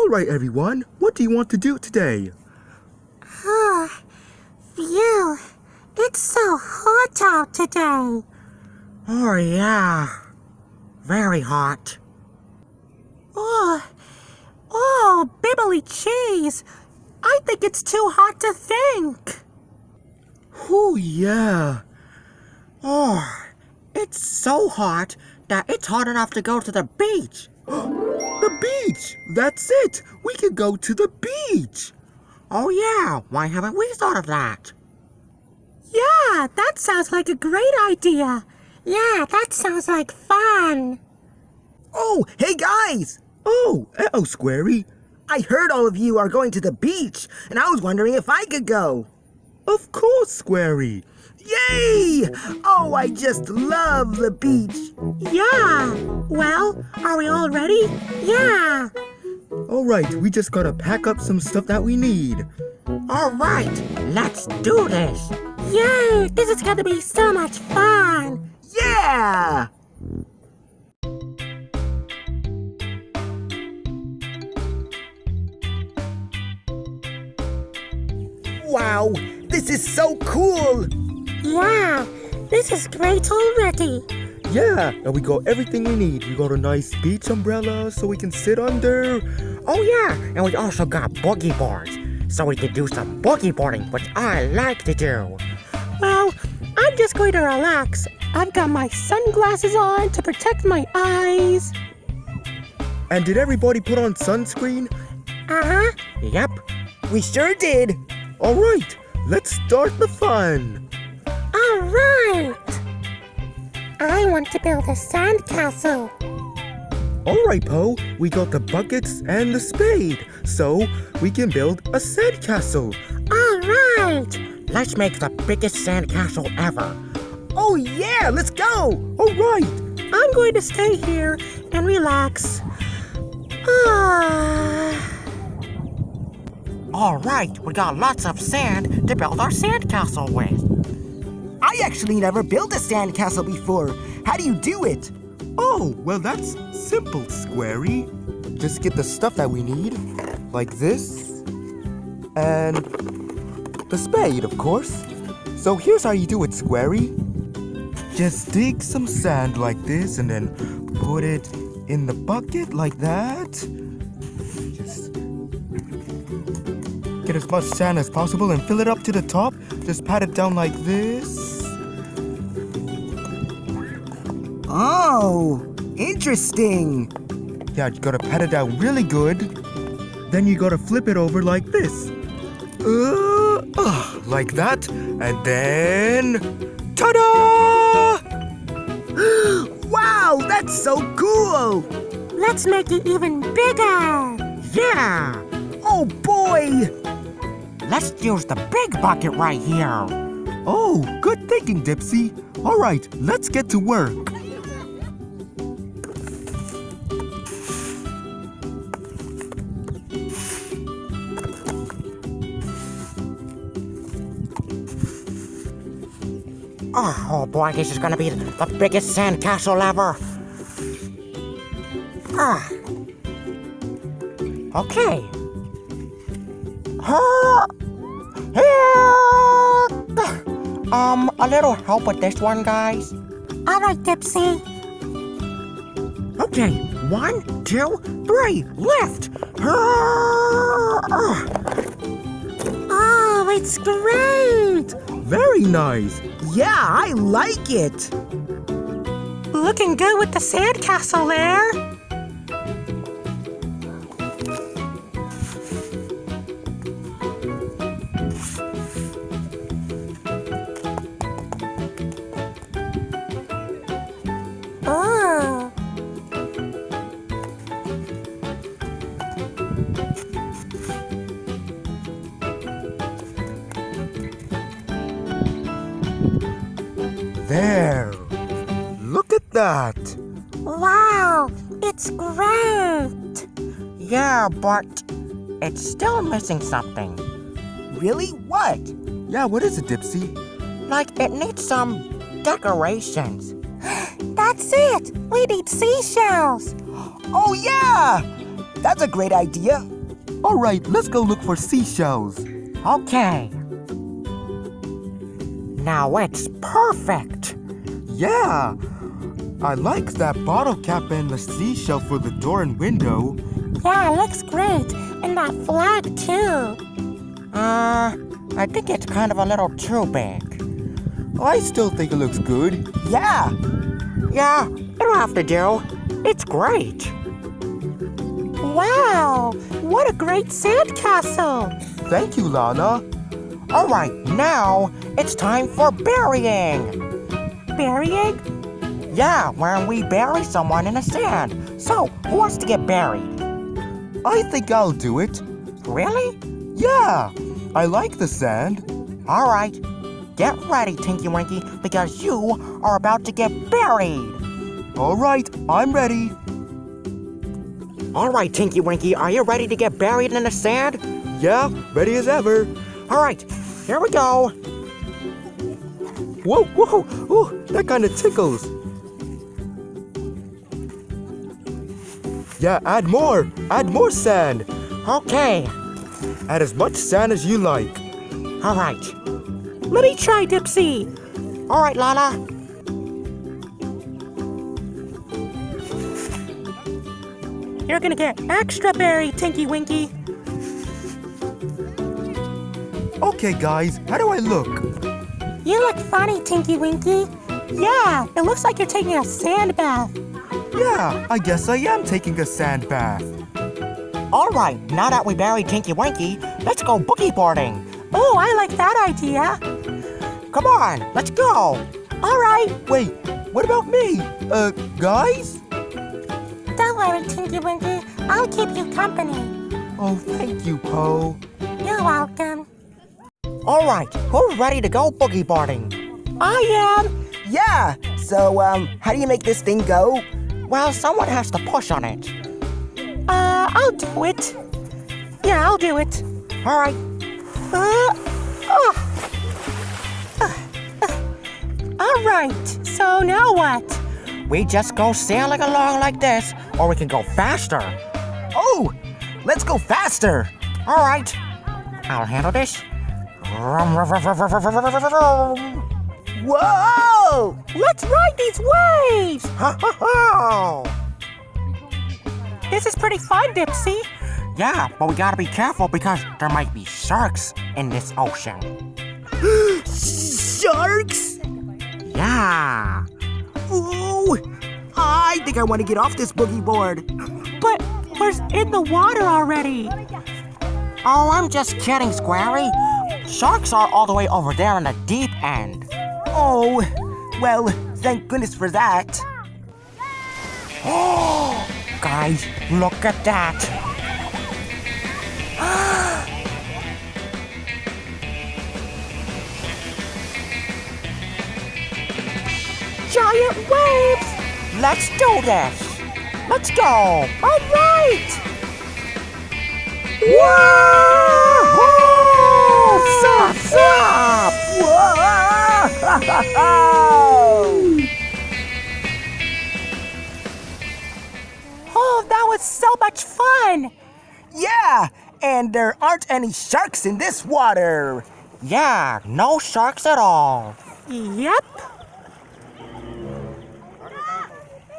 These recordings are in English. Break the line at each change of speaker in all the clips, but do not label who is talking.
All right, everyone. What do you want to do today?
Phew. It's so hot out today.
Oh, yeah. Very hot.
Oh, bibbly cheese. I think it's too hot to think.
Oh, yeah.
Oh, it's so hot that it's hot enough to go to the beach.
The beach! That's it! We can go to the beach!
Oh, yeah. Why haven't we thought of that?
Yeah, that sounds like a great idea. Yeah, that sounds like fun.
Oh, hey guys!
Oh, Squarie.
I heard all of you are going to the beach, and I was wondering if I could go.
Of course, Squarie.
Yay! Oh, I just love the beach.
Yeah. Well, are we all ready? Yeah.
All right, we just gotta pack up some stuff that we need.
All right, let's do this.
Yay! This is gonna be so much fun.
Yeah! Wow, this is so cool!
Yeah, this is great already.
Yeah, and we got everything we need. We got a nice beach umbrella so we can sit under.
Oh, yeah, and we also got boogie boards, so we can do some boogie boarding, which I like to do.
Well, I'm just going to relax. I've got my sunglasses on to protect my eyes.
And did everybody put on sunscreen?
Uh-huh.
Yep.
We sure did!
All right, let's start the fun.
All right. I want to build a sandcastle.
All right, Poe, we got the buckets and the spade, so we can build a sandcastle.
All right.
Let's make the biggest sandcastle ever.
Oh yeah, let's go!
All right.
I'm going to stay here and relax.
All right, we got lots of sand to build our sandcastle with.
I actually never built a sandcastle before. How do you do it?
Oh, well, that's simple, Squarie. Just get the stuff that we need, like this, and the spade, of course. So here's how you do it, Squarie. Just dig some sand like this and then put it in the bucket like that. Just get as much sand as possible and fill it up to the top. Just pat it down like this.
Oh, interesting.
Yeah, you gotta pat it down really good. Then you gotta flip it over like this. Like that. And then... ta-da!
Wow, that's so cool!
Let's make it even bigger.
Yeah!
Oh boy!
Let's use the big bucket right here.
Oh, good thinking, Dipsy. All right, let's get to work.
Oh boy, this is gonna be the biggest sandcastle ever. Okay. A little help with this one, guys.
All right, Dipsy.
Okay, 1, 2, 3, lift.
Oh, it's great.
Very nice.
Yeah, I like it.
Looking good with the sandcastle there. Oh.
There. Look at that.
Wow, it's great.
Yeah, but it's still missing something.
Really? What?
Yeah, what is it, Dipsy?
Like it needs some decorations.
That's it. We need seashells.
Oh yeah! That's a great idea.
All right, let's go look for seashells.
Okay. Now it's perfect.
Yeah, I like that bottle cap and the seashell for the door and window.
Yeah, it looks great. And that flag, too.
I think it's kind of a little too big.
I still think it looks good.
Yeah.
Yeah, it'll have to do. It's great.
Wow, what a great sandcastle.
Thank you, Lana.
All right, now it's time for burying.
Burying?
Yeah, when we bury someone in the sand. So, who wants to get buried?
I think I'll do it.
Really?
Yeah, I like the sand.
All right. Get ready, Tinky Winky, because you are about to get buried.
All right, I'm ready.
All right, Tinky Winky, are you ready to get buried in the sand?
Yeah, ready as ever.
All right, here we go.
Whoa, whoa, ooh, that kind of tickles. Yeah, add more sand.
Okay.
Add as much sand as you like.
All right.
Let me try, Dipsy.
All right, Lana.
You're gonna get extra buried, Tinky Winky.
Okay, guys, how do I look?
You look funny, Tinky Winky. Yeah, it looks like you're taking a sand bath.
Yeah, I guess I am taking a sand bath.
All right, now that we buried Tinky Winky, let's go boogie boarding.
Oh, I like that idea.
Come on, let's go.
All right,
Wait, what about me? Guys?
don't worry, Tinky Winky. I'll keep you company.
Oh, thank you, Po.
You're welcome.
All right, who's ready to go boogie boarding?
I am.
Yeah. So, how do you make this thing go?
Well, someone has to push on it.
I'll do it. Yeah, I'll do it.
All right.
All right, so now what?
We just go sailing along like this, or we can go faster.
Oh, let's go faster.
All right, I'll handle this.
Whoa!
Let's ride these waves.
Ha ha ha!
This is pretty fun, Dipsy.
Yeah, but we gotta be careful because there might be sharks in this ocean.
Sharks?
Yeah.
Ooh, I think I want to get off this boogie board.
But we're in the water already.
Oh, I'm just kidding, Squarie. Sharks are all the way over there in the deep end.
Oh, well, thank goodness for that.
Oh, guys, look at that.
Giant waves.
Let's do this. Let's go.
All right.
Whoa! Sup, sup!
Oh, that was so much fun.
Yeah, and there aren't any sharks in this water.
Yeah, no sharks at all.
Yep.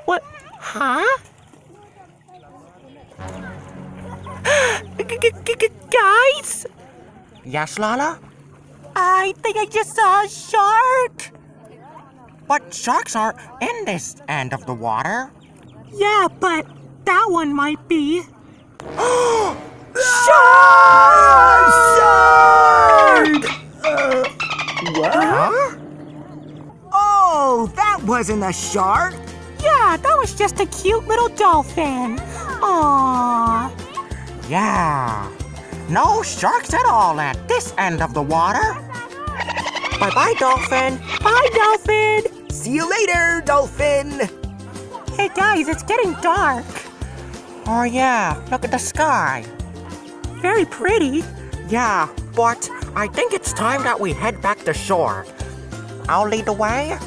What? Huh? Guys?
Yes, Lala?
I think I just saw a shark.
But sharks aren't in this end of the water.
Yeah, but that one might be.
Shark!
Huh?
Oh, that wasn't a shark.
Yeah, that was just a cute little dolphin. Aww.
Yeah. No sharks at all at this end of the water. Bye-bye, dolphin.
Bye, dolphin.
See you later, dolphin.
Hey, guys, it's getting dark.
Oh, yeah. Look at the sky.
Very pretty.
Yeah, but I think it's time that we head back to shore. I'll lead the way.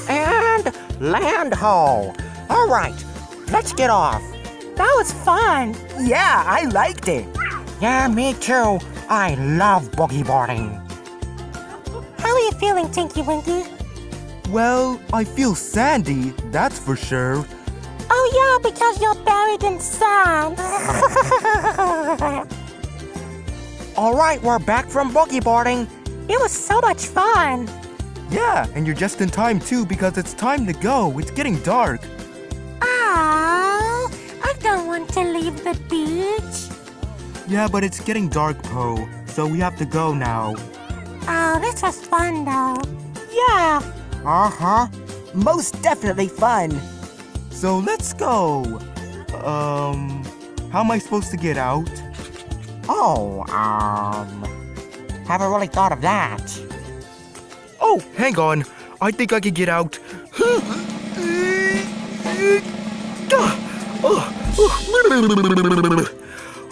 And land ho. All right, let's get off.
That was fun.
Yeah, I liked it.
Yeah, me too. I love boogie boarding.
How are you feeling, Tinky Winky?
Well, I feel sandy, that's for sure.
Oh yeah, because you're buried in sand.
All right, we're back from boogie boarding.
It was so much fun.
Yeah, and you're just in time too because it's time to go. It's getting dark.
Oh, I don't want to leave the beach.
Yeah, but it's getting dark, Poe, so we have to go now.
Oh, this was fun though. Yeah.
Uh-huh.
Most definitely fun.
So let's go. How am I supposed to get out?
Oh, haven't really thought of that.
Oh, hang on. I think I can get out.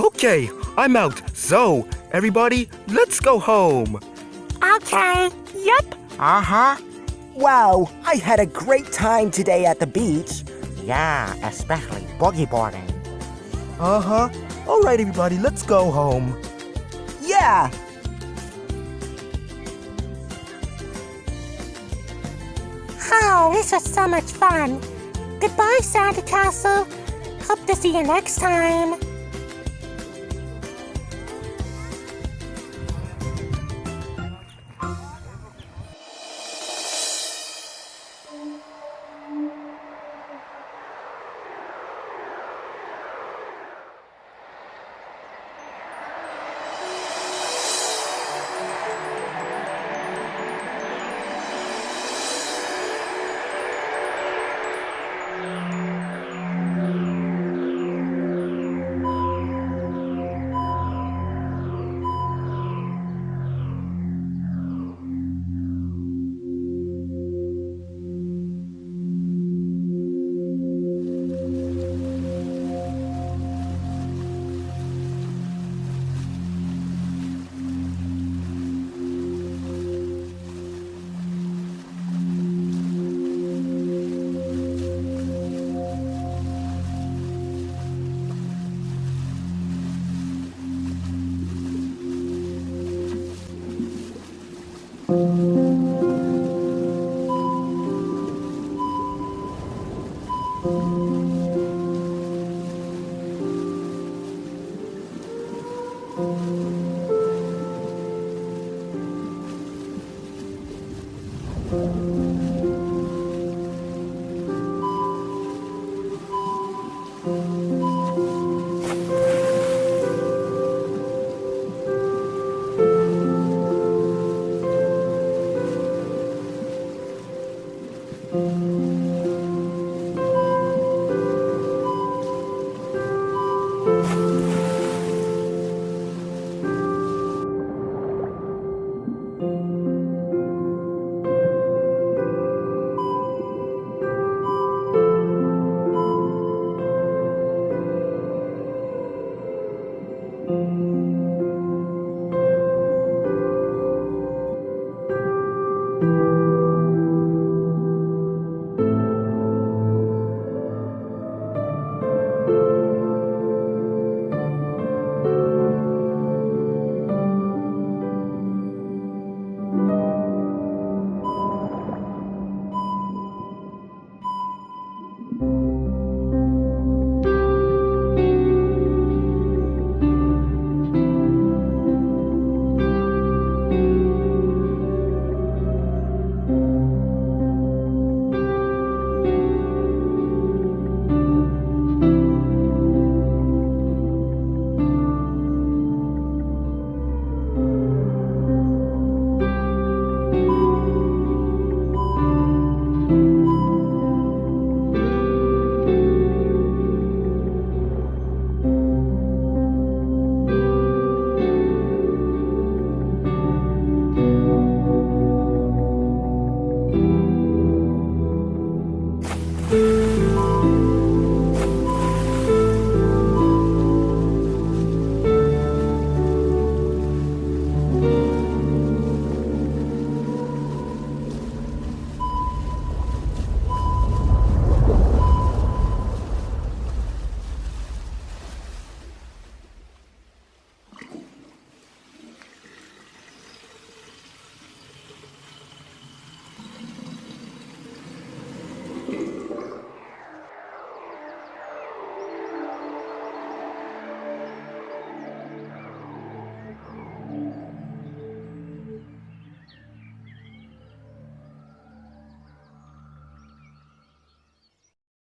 Okay, I'm out. So, everybody, let's go home.
Okay. Yep.
Uh-huh.
Wow, I had a great time today at the beach.
Yeah, especially boogie boarding.
Uh-huh. All right, everybody, let's go home.
Yeah.
Oh, this was so much fun. Goodbye, Santa Castle. Hope to see you next time.